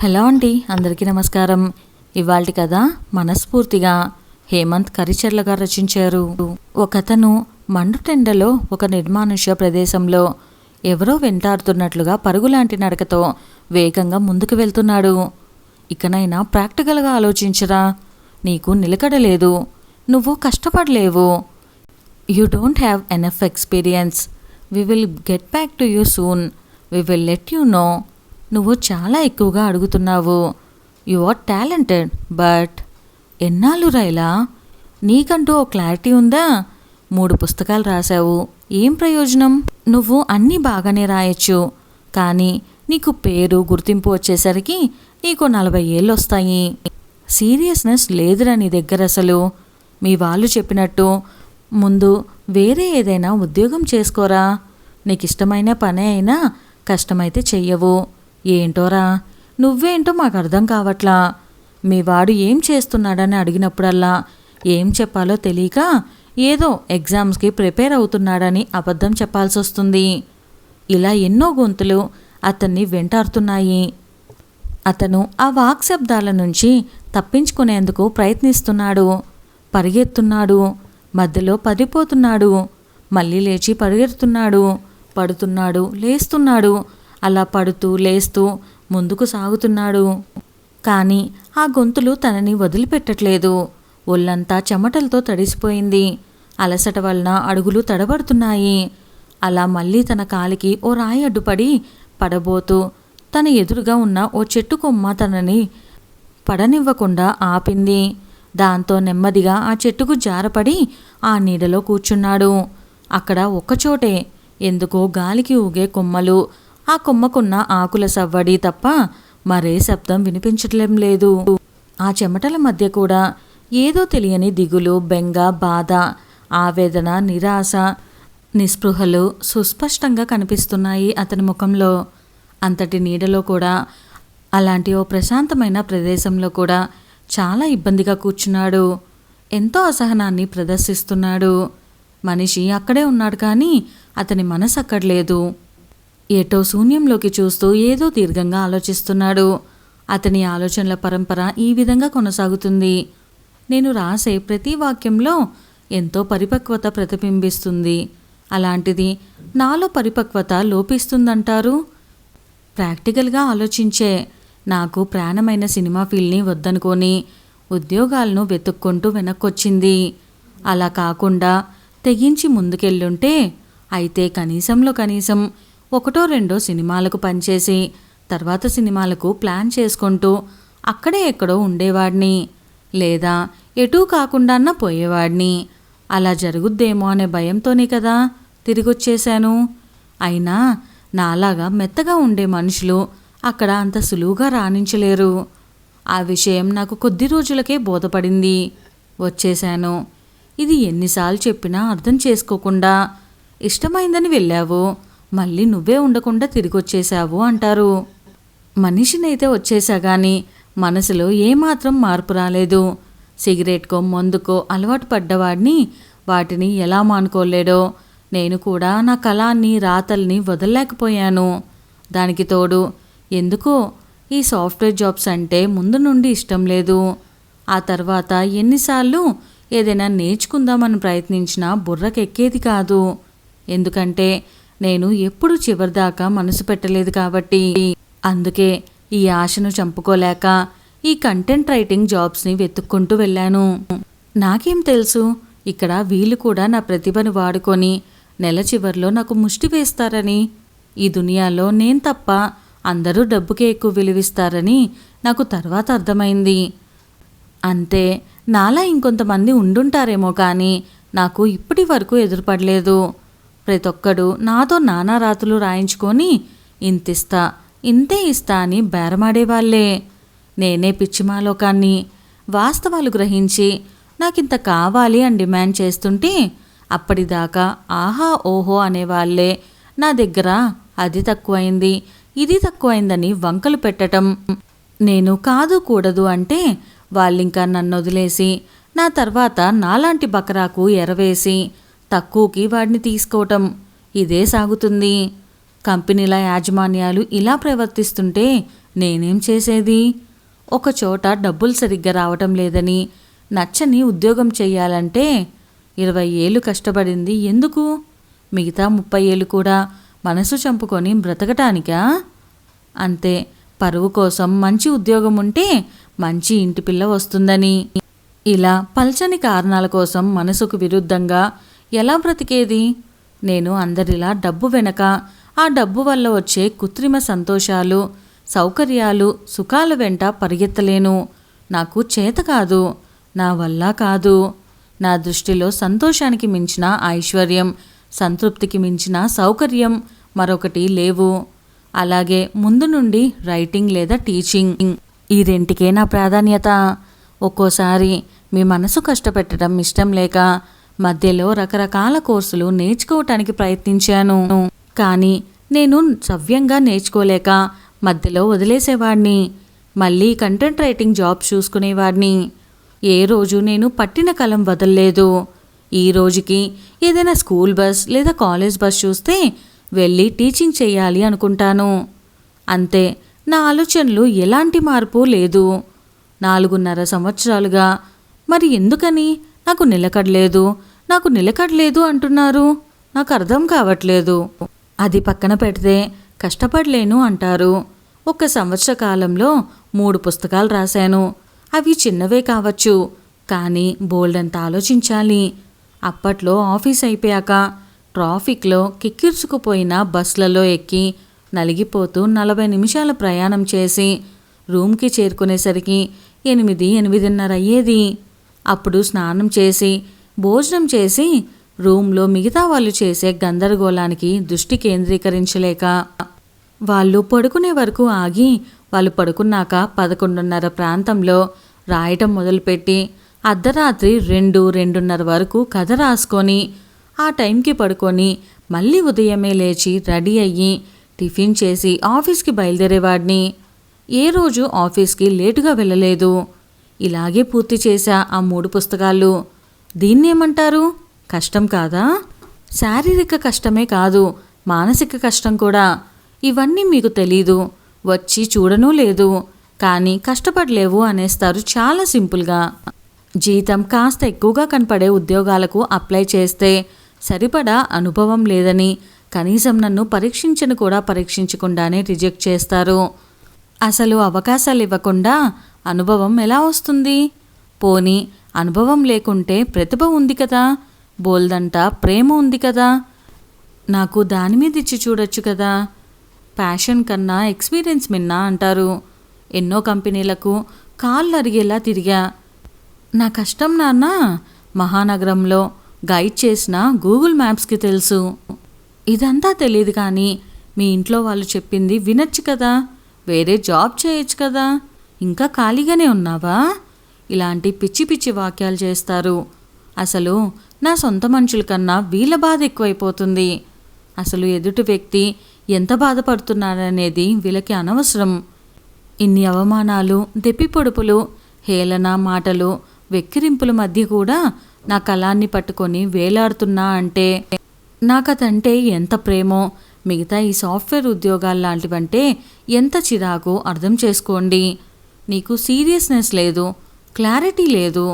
Hello అండి, అందరికీ నమస్కారం. ఇవాల్టి కథ మనస్ఫూర్తిగా హేమంత్ కరిచెర్ల గారు రచించారు. ఒకతను మండుటెండలో ఒక నిర్మానుష్య ప్రదేశంలో ఎవరో వెంటాడుతున్నట్లుగా పరుగులాంటి నడకతో వేగంగా ముందుకు వెళ్తున్నాడు. ఇకనైనా ప్రాక్టికల్గా ఆలోచించరా, నీకు నిలకడలేదు, నువ్వు కష్టపడలేవు. You don't have enough experience. We will get back to you soon. We will let you know. నువ్వు చాలా ఎక్కువగా అడుగుతున్నావు. యు ఆర్ టాలెంటెడ్, బట్ ఎన్నాళ్ళు రైలా, నీకంటూ ఓ క్లారిటీ ఉందా? 3 పుస్తకాలు రాశావు, ఏం ప్రయోజనం? నువ్వు అన్నీ బాగానే రాయొచ్చు, కానీ నీకు పేరు గుర్తింపు వచ్చేసరికి నీకు 40 ఏళ్ళు వస్తాయి. సీరియస్నెస్ లేదురా నీ దగ్గర అసలు. మీ వాళ్ళు చెప్పినట్టు ముందు వేరే ఏదైనా ఉద్యోగం చేసుకోరా. నీకు ఇష్టమైన పనే అయినా కష్టమైతే చెయ్యవు. ఏంటోరా, నువ్వేంటో మాకు అర్థం కావట్లా. మీ వాడు ఏం చేస్తున్నాడని అడిగినప్పుడల్లా ఏం చెప్పాలో తెలియక ఏదో ఎగ్జామ్స్కి ప్రిపేర్ అవుతున్నాడని అబద్ధం చెప్పాల్సి వస్తుంది. ఇలా ఎన్నో గొంతులు అతన్ని వెంటాడుతున్నాయి. అతను ఆ వాక్శబ్దాల నుంచి తప్పించుకునేందుకు ప్రయత్నిస్తున్నాడు. పరిగెత్తున్నాడు, మధ్యలో పడిపోతున్నాడు, మళ్ళీ లేచి పరిగెడుతున్నాడు, పడుతున్నాడు, లేస్తున్నాడు. అలా పడుతూ లేస్తూ ముందుకు సాగుతున్నాడు. కానీ ఆ గొంతులు తనని వదిలిపెట్టట్లేదు. ఒళ్ళంతా చెమటలతో తడిసిపోయింది. అలసట వలన అడుగులు తడబడుతున్నాయి. అలా మళ్ళీ తన కాలికి ఓ రాయి అడ్డుపడి పడబోతూ తన ఎదురుగా ఉన్న ఓ చెట్టు కొమ్మ తనని పడనివ్వకుండా ఆపింది. దాంతో నెమ్మదిగా ఆ చెట్టుకు జారపడి ఆ నీడలో కూర్చున్నాడు. అక్కడ ఒక్కచోటే ఎందుకో గాలికి ఊగే కొమ్మలు, ఆ కొమ్మకున్న ఆకుల సవ్వడి తప్ప మరే శబ్దం వినిపించట్లేం లేదు. ఆ చెమటల మధ్య కూడా ఏదో తెలియని దిగులు, బెంగ, బాధ, ఆవేదన, నిరాశ, నిస్పృహలు సుస్పష్టంగా కనిపిస్తున్నాయి అతని ముఖంలో. అంతటి నీడలో కూడా, అలాంటి ఓ ప్రశాంతమైన ప్రదేశంలో కూడా చాలా ఇబ్బందిగా కూర్చున్నాడు. ఎంతో అసహనాన్ని ప్రదర్శిస్తున్నాడు. మనిషి అక్కడే ఉన్నాడు, కానీ అతని మనసు అక్కడ లేదు. ఏటో శూన్యంలోకి చూస్తూ ఏదో దీర్ఘంగా ఆలోచిస్తున్నాడు. అతని ఆలోచనల పరంపర ఈ విధంగా కొనసాగుతుంది. నేను రాసే ప్రతి వాక్యంలో ఎంతో పరిపక్వత ప్రతిబింబిస్తుంది. అలాంటిది నాలో పరిపక్వత లోపిస్తుందంటారు? ప్రాక్టికల్గా ఆలోచించే నాకు ప్రాణమైన సినిమా ఫీల్డ్ని వద్దనుకొని ఉద్యోగాలను వెతుక్కుంటూ వెనక్కొచ్చింది. అలా కాకుండా తెగించి ముందుకెళ్ళుంటే అయితే కనీసంలో కనీసం 1-2 సినిమాలకు పనిచేసి తర్వాత సినిమాలకు ప్లాన్ చేసుకుంటూ అక్కడే ఎక్కడో ఉండేవాడిని, లేదా ఎటూ కాకుండా పోయేవాడిని. అలా జరుగుద్దేమో అనే భయంతోనే కదా తిరిగొచ్చేశాను. అయినా నాలాగా మెత్తగా ఉండే మనుషులు అక్కడ అంత సులువుగా రాణించలేరు. ఆ విషయం నాకు కొద్ది రోజులకే బోధపడింది. వచ్చేశాను. ఇది ఎన్నిసార్లు చెప్పినా అర్థం చేసుకోకుండా ఇష్టమైందని వెళ్ళావు, మళ్ళీ నువ్వే ఉండకుండా తిరిగొచ్చేశావు అంటారు. మనిషినైతే వచ్చేసా కానీ మనసులో ఏమాత్రం మార్పు రాలేదు. సిగరెట్కో మందుకో అలవాటు పడ్డవాడిని వాటిని ఎలా మానుకోలేడో నేను కూడా నా కళాన్ని, రాతల్ని వదలలేకపోయాను. దానికి తోడు ఎందుకో ఈ సాఫ్ట్వేర్ జాబ్స్ అంటే ముందు నుండి ఇష్టం లేదు. ఆ తర్వాత ఎన్నిసార్లు ఏదైనా నేర్చుకుందామని ప్రయత్నించినా బుర్రకెక్కేది కాదు. ఎందుకంటే నేను ఎప్పుడు చివరిదాకా మనసు పెట్టలేదు కాబట్టి. అందుకే ఈ ఆశను చంపుకోలేక ఈ కంటెంట్ రైటింగ్ జాబ్స్ని వెతుక్కుంటూ వెళ్ళాను. నాకేం తెలుసు, ఇక్కడ వీళ్ళు కూడా నా ప్రతిభను వాడుకొని నెల చివరిలో నాకు ముష్టి వేస్తారని. ఈ దునియాలో నేను తప్ప అందరూ డబ్బుకే ఎక్కువ విలువిస్తారని నాకు తర్వాత అర్థమైంది. అంతే, నాలా ఇంకొంతమంది ఉండుంటారేమో కానీ నాకు ఇప్పటి వరకు ఎదురుపడలేదు. ప్రతి ఒక్కడు నాతో నానా రాతులు రాయించుకొని ఇంతిస్తా ఇంతే ఇస్తా అని బేరమాడేవాళ్లే. నేనే పిచ్చిమాలోకాన్ని. వాస్తవాలు గ్రహించి నాకింత కావాలి అని డిమాండ్ చేస్తుంటే అప్పటిదాకా ఆహా ఓహో అనేవాళ్లే నా దగ్గర అది తక్కువైంది, ఇది తక్కువైందని వంకలు పెట్టడం. నేను కాదు కూడదు అంటే వాళ్ళింకా నన్ను వదిలేసి నా తర్వాత నాలాంటి బకరాకు ఎరవేసి తక్కువకి వాడిని తీసుకోవటం, ఇదే సాగుతుంది. కంపెనీల యాజమాన్యాలు ఇలా ప్రవర్తిస్తుంటే నేనేం చేసేది? ఒకచోట డబ్బులు సరిగ్గా రావటం లేదని, నచ్చని ఉద్యోగం చెయ్యాలంటే 20 ఏళ్ళు కష్టపడింది ఎందుకు? మిగతా 30 ఏళ్ళు కూడా మనసు చంపుకొని బ్రతకటానికా? అంతే, పరువు కోసం మంచి ఉద్యోగం ఉంటే మంచి ఇంటి పిల్ల వస్తుందని. ఇలా పల్చని కారణాల కోసం మనసుకు విరుద్ధంగా ఎలా బ్రతికేది? నేను అందరిలా డబ్బు వెనక, ఆ డబ్బు వల్ల వచ్చే కృత్రిమ సంతోషాలు, సౌకర్యాలు, సుఖాల వెంట పరిగెత్తలేను. నాకు చేత కాదు, నా వల్ల కాదు. నా దృష్టిలో సంతోషానికి మించిన ఐశ్వర్యం, సంతృప్తికి మించిన సౌకర్యం మరొకటి లేవు. అలాగే ముందు నుండి రైటింగ్ లేదా టీచింగ్, ఈ రెంటికే నా ప్రాధాన్యత. ఒక్కోసారి మీ మనసు కష్టపెట్టడం ఇష్టం లేక మధ్యలో రకరకాల కోర్సులు నేర్చుకోవటానికి ప్రయత్నించాను. కానీ నేను సవ్యంగా నేర్చుకోలేక మధ్యలో వదిలేసేవాడిని. మళ్ళీ కంటెంట్ రైటింగ్ జాబ్ చూసుకునేవాడిని. ఏ రోజు నేను పట్టిన కలం వదల్లేదు. ఈ రోజుకి ఏదైనా స్కూల్ బస్ లేదా కాలేజ్ బస్ చూస్తే వెళ్ళి టీచింగ్ చేయాలి అనుకుంటాను. అంతే, నా ఆలోచనలు ఎలాంటి మార్పు లేదు. 4.5 సంవత్సరాలుగా. మరి ఎందుకని నాకు నిలకడలేదు అంటున్నారు? నాకు అర్థం కావట్లేదు. అది పక్కన పెడితే కష్టపడలేను అంటారు. 1 సంవత్సర కాలంలో 3 పుస్తకాలు రాశాను. అవి చిన్నవే కావచ్చు, కానీ బోల్డంత ఆలోచించాలి. అప్పట్లో ఆఫీస్ అయిపోయాక ట్రాఫిక్లో కిక్కిర్చుకుపోయిన బస్లలో ఎక్కి నలిగిపోతూ 40 నిమిషాల ప్రయాణం చేసి రూమ్కి చేరుకునేసరికి 8-8:30 అయ్యేది. అప్పుడు స్నానం చేసి భోజనం చేసి రూమ్లో మిగతా వాళ్ళు చేసే గందరగోళానికి దృష్టి కేంద్రీకరించలేక వాళ్ళు పడుకునే వరకు ఆగి, వాళ్ళు పడుకున్నాక 11:30 ప్రాంతంలో రాయటం మొదలుపెట్టి అర్ధరాత్రి 2-2:30 వరకు కథ రాసుకొని ఆ టైంకి పడుకొని మళ్ళీ ఉదయమే లేచి రెడీ అయ్యి టిఫిన్ చేసి ఆఫీస్కి బయలుదేరేవాడిని. ఏ రోజు ఆఫీస్కి లేటుగా వెళ్ళలేదు. ఇలాగే పూర్తి చేశా ఆ 3 పుస్తకాలు. దీన్నేమంటారు? కష్టం కాదా? శారీరక కష్టమే కాదు, మానసిక కష్టం కూడా. ఇవన్నీ మీకు తెలీదు, వచ్చి చూడనూ లేదు. కానీ కష్టపడలేవు అనేస్తారు చాలా సింపుల్గా. జీతం కాస్త ఎక్కువగా కనపడే ఉద్యోగాలకు అప్లై చేస్తే సరిపడా అనుభవం లేదని, కనీసం నన్ను పరీక్షించను కూడా పరీక్షించకుండానే రిజెక్ట్ చేస్తారు. అసలు అవకాశాలు ఇవ్వకుండా అనుభవం ఎలా వస్తుంది? పోనీ అనుభవం లేకుంటే ప్రతిభ ఉంది కదా, బోల్దంట ప్రేమ ఉంది కదా, నాకు దాని మీద ఇచ్చి చూడొచ్చు కదా. ప్యాషన్ కన్నా ఎక్స్పీరియన్స్ మిన్నా అంటారు. ఎన్నో కంపెనీలకు కాళ్ళు అరిగేలా తిరిగా. నా కష్టం నాన్న మహానగరంలో గైడ్ చేసిన గూగుల్ మ్యాప్స్కి తెలుసు. ఇదంతా తెలియదు కానీ మీ ఇంట్లో వాళ్ళు చెప్పింది వినొచ్చు కదా, వేరే జాబ్ చేయొచ్చు కదా, ఇంకా ఖాళీగానే ఉన్నావా? ఇలాంటి పిచ్చి పిచ్చి వాక్యాలు చేస్తారు. అసలు నా సొంత మనుషుల కన్నా వీళ్ళ బాధ ఎక్కువైపోతుంది. అసలు ఎదుటి వ్యక్తి ఎంత బాధపడుతున్నారనేది వీళ్ళకి అనవసరం. ఇన్ని అవమానాలు, దెప్పిపొడుపులు, హేళన మాటలు, వెక్కిరింపుల మధ్య కూడా నా కళాన్ని పట్టుకొని వేలాడుతున్నా అంటే నాకదంటే ఎంత ప్రేమో, మిగతా ఈ సాఫ్ట్వేర్ ఉద్యోగాలు లాంటివంటే ఎంత చిరాకు అర్థం చేసుకోండి. నీకు సీరియస్నెస్ లేదు, క్లారిటీ లేదు,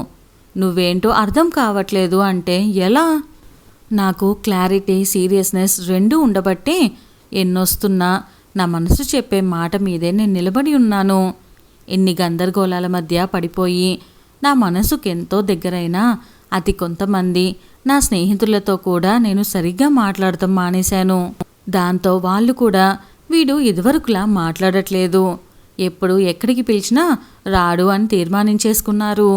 నువ్వేంటో అర్థం కావట్లేదు అంటే ఎలా? నాకు క్లారిటీ, సీరియస్నెస్ రెండూ ఉండబట్టే ఎన్నొస్తున్నా నా మనసు చెప్పే మాట మీదే నేను నిలబడి ఉన్నాను. ఎన్ని గందరగోళాల మధ్య పడిపోయి నా మనసుకెంతో దగ్గరైన అతి కొంతమంది నా స్నేహితులతో కూడా నేను సరిగ్గా మాట్లాడటం మానేశాను. దాంతో వాళ్ళు కూడా వీడు ఇదివరకులా మాట్లాడట్లేదు, ఎప్పుడు ఎక్కడికి పిలిచినా రాడు అని తీర్మానించేసుకున్నారు.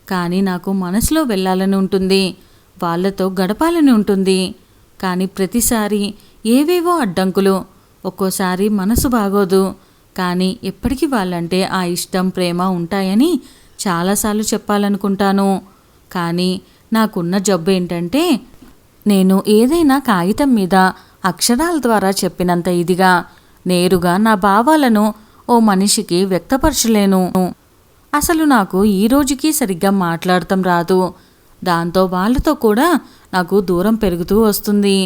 కానీ నాకు మనసులో వెళ్ళాలని ఉంటుంది, వాళ్ళతో గడపాలని ఉంటుంది. కానీ ప్రతిసారి ఏవేవో అడ్డంకులు. ఒక్కోసారి మనసు బాగోదు, కానీ ఎప్పటికీ వాళ్ళంటే ఆ ఇష్టం, ప్రేమ ఉంటాయని చాలాసార్లు చెప్పాలనుకుంటాను. కానీ నాకున్న జబ్బు ఏంటంటే నేను ఏదైనా కాగితం మీద అక్షరాల ద్వారా చెప్పినంత ఇదిగా నేరుగా నా భావాలను ఓ మనిషికి వ్యక్తపరచలేను. అసలు నాకు ఈ రోజుకి సరిగ్గా మాట్లాడటం రాదు. దాంతో వాళ్ళతో కూడా నాకు దూరం పెరుగుతూ వస్తుంది.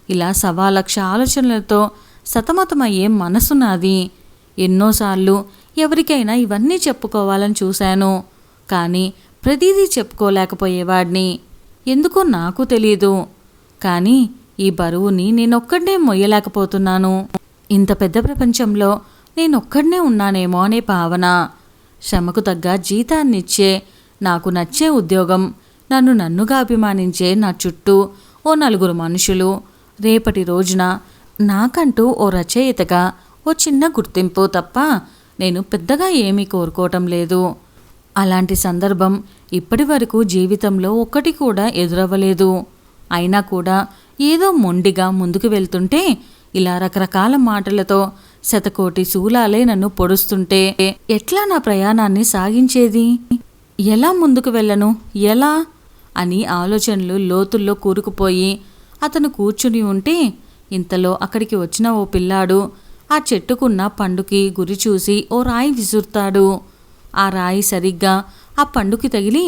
ఇలా 1,15,00,000 ఆలోచనలతో సతమతమయ్యే మనసు నాది. ఎన్నోసార్లు ఎవరికైనా ఇవన్నీ చెప్పుకోవాలని చూశాను, కానీ ప్రతిదీ చెప్పుకోలేకపోయేవాడిని. ఎందుకో నాకు తెలీదు, కానీ ఈ బరువుని నేనొక్కడనే మొయ్యలేకపోతున్నాను. ఇంత పెద్ద ప్రపంచంలో నేనొక్కడనే ఉన్నానేమో అనే భావన. శ్రమకు తగ్గ జీతాన్నిచ్చే, నాకు నచ్చే ఉద్యోగం, నన్నుగా అభిమానించే నా చుట్టూ ఓ నలుగురు మనుషులు, రేపటి రోజున నాకంటూ ఓ రచయితగా ఓ చిన్న గుర్తింపు తప్ప నేను పెద్దగా ఏమీ కోరుకోవటం లేదు. అలాంటి సందర్భం ఇప్పటి వరకు జీవితంలో ఒక్కటి కూడా ఎదురవ్వలేదు. అయినా కూడా ఏదో మొండిగా ముందుకు వెళ్తుంటే ఇలా రకరకాల మాటలతో శతకోటి శూలాలే నన్ను పొడుస్తుంటే ఎట్లా నా ప్రయాణాన్ని సాగించేది? ఎలా ముందుకు వెళ్ళను? ఎలా అని ఆలోచనలు లోతుల్లో కూరుకుపోయి అతను కూర్చుని ఉంటే ఇంతలో అక్కడికి వచ్చిన ఓ పిల్లాడు ఆ చెట్టుకున్న పండుకి గురి చూసి ఓ రాయి విసురుతాడు. ఆ రాయి సరిగ్గా ఆ పండుకి తగిలి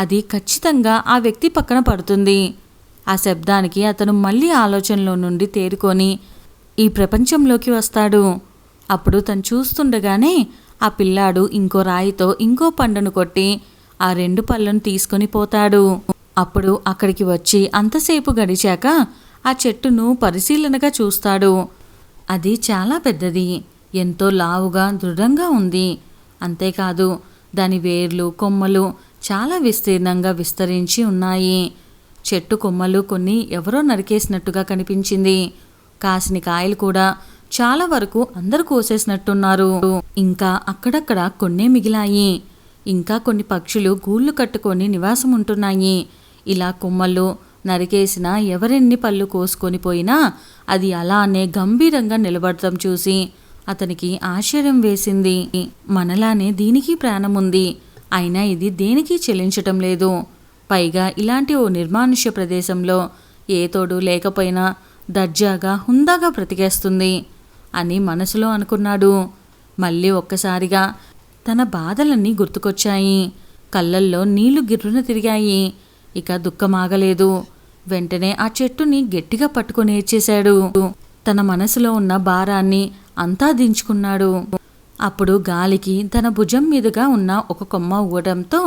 అది ఖచ్చితంగా ఆ వ్యక్తి పక్కన పడుతుంది. ఆ శబ్దానికి అతను మళ్ళీ ఆలోచనలో నుండి తేరుకొని ఈ ప్రపంచంలోకి వస్తాడు. అప్పుడు తను చూస్తుండగానే ఆ పిల్లాడు ఇంకో రాయితో ఇంకో పండును కొట్టి ఆ 2 పళ్ళను తీసుకొని పోతాడు. అప్పుడు అక్కడికి వచ్చి అంతసేపు గడిచాక ఆ చెట్టును పరిశీలనగా చూస్తాడు. అది చాలా పెద్దది, ఎంతో లావుగా దృఢంగా ఉంది. అంతేకాదు దాని వేర్లు కొమ్మలు చాలా విస్తీర్ణంగా విస్తరించి ఉన్నాయి. చెట్టు కొమ్మలు కొన్ని ఎవరో నరికేసినట్టుగా కనిపించింది. కాసిని కాయలు కూడా చాలా వరకు అందరూ కోసేసినట్టున్నారు. ఇంకా అక్కడక్కడ కొన్నే మిగిలాయి. ఇంకా కొన్ని పక్షులు గూళ్ళు కట్టుకొని నివాసం ఉంటున్నాయి. ఇలా కొమ్మలు నరికేసిన ఎవరెన్ని పళ్ళు కోసుకొని పోయినా అది అలానే గంభీరంగా నిలబడటం చూసి అతనికి ఆశ్చర్యం వేసింది. మనలానే దీనికి ప్రాణముంది, అయినా ఇది దేనికి చెల్లించటం లేదు. పైగా ఇలాంటి ఓ నిర్మానుష్య ప్రదేశంలో ఏ తోడు లేకపోయినా దర్జాగా హుందాగా బ్రతికేస్తుంది అని మనసులో అనుకున్నాడు. మళ్ళీ ఒక్కసారిగా తన బాధలన్నీ గుర్తుకొచ్చాయి. కళ్ళల్లో నీళ్లు గిర్రున తిరిగాయి. ఇక దుఃఖమాగలేదు. వెంటనే ఆ చెట్టుని గట్టిగా పట్టుకొని ఏడ్చేశాడు. తన మనసులో ఉన్న భారాన్ని అంతా దించుకున్నాడు. అప్పుడు గాలికి తన భుజం మీదుగా ఉన్న ఒక కొమ్మ ఊగడంతో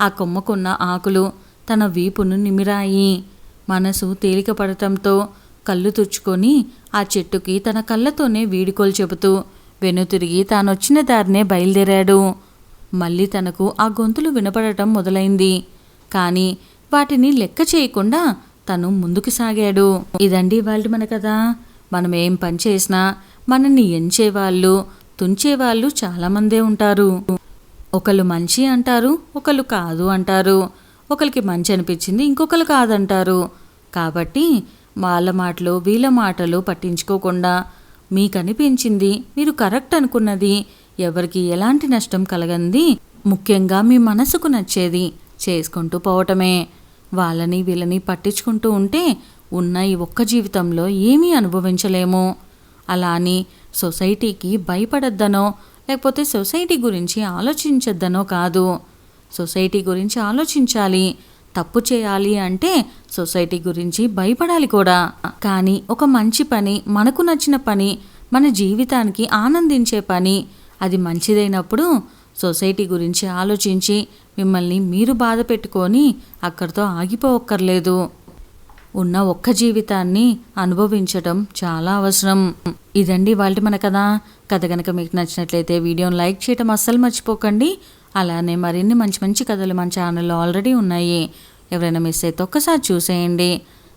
ఆ కొమ్మకున్న ఆకులు తన వీపును నిమిరాయి. మనసు తేలికపడటంతో కళ్ళు తుడుచుకొని ఆ చెట్టుకి తన కళ్ళతోనే వీడుకోలు చెబుతూ వెనుతిరిగి తానొచ్చిన దారినే బయలుదేరాడు. మళ్ళీ తనకు ఆ గొంతులు వినపడటం మొదలైంది. కానీ వాటిని లెక్క చేయకుండా తను ముందుకు సాగాడు. ఇదండి వాళ్ళు మన కథ. మనం ఏం పని చేసినా మనల్ని ఎంచేవాళ్ళు తుంచేవాళ్ళు చాలామందే ఉంటారు. ఒకళ్ళు మంచి అంటారు, ఒకళ్ళు కాదు అంటారు. ఒకరికి మంచి అనిపించింది, ఇంకొకరు కాదంటారు. కాబట్టి వాళ్ళ మాటలు వీళ్ళ మాటలు పట్టించుకోకుండా మీకు అనిపించింది, మీరు కరెక్ట్ అనుకున్నది, ఎవరికి ఎలాంటి నష్టం కలగంది, ముఖ్యంగా మీ మనసుకు నచ్చేది చేసుకుంటూ పోవటమే. వాళ్ళని వీళ్ళని పట్టించుకుంటూ ఉంటే ఉన్న ఈ ఒక్క జీవితంలో ఏమీ అనుభవించలేము. అలా అని సొసైటీకి భయపడద్దనో లేకపోతే సొసైటీ గురించి ఆలోచించద్దనో కాదు. సొసైటీ గురించి ఆలోచించాలి. తప్పు చేయాలి అంటే సొసైటీ గురించి భయపడాలి కూడా. కానీ ఒక మంచి పని, మనకు నచ్చిన పని, మన జీవితానికి ఆనందించే పని, అది మంచిదైనప్పుడు సొసైటీ గురించి ఆలోచించి మిమ్మల్ని మీరు బాధ పెట్టుకొని అక్కడితో ఆగిపోవక్కర్లేదు. ఉన్న ఒక్క జీవితాన్ని అనుభవించటం చాలా అవసరం. ఇదండి వాళ్ళ మన కథ కనుక మీకు నచ్చినట్లయితే వీడియోని లైక్ చేయటం అస్సలు మర్చిపోకండి. అలానే మరిన్ని మంచి మంచి కథలు మన ఛానల్లో ఆల్రెడీ ఉన్నాయి. ఎవరైనా మిస్ అయితే ఒక్కసారి చూసేయండి.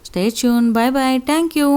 Stay tune. Bye bye. Thank you.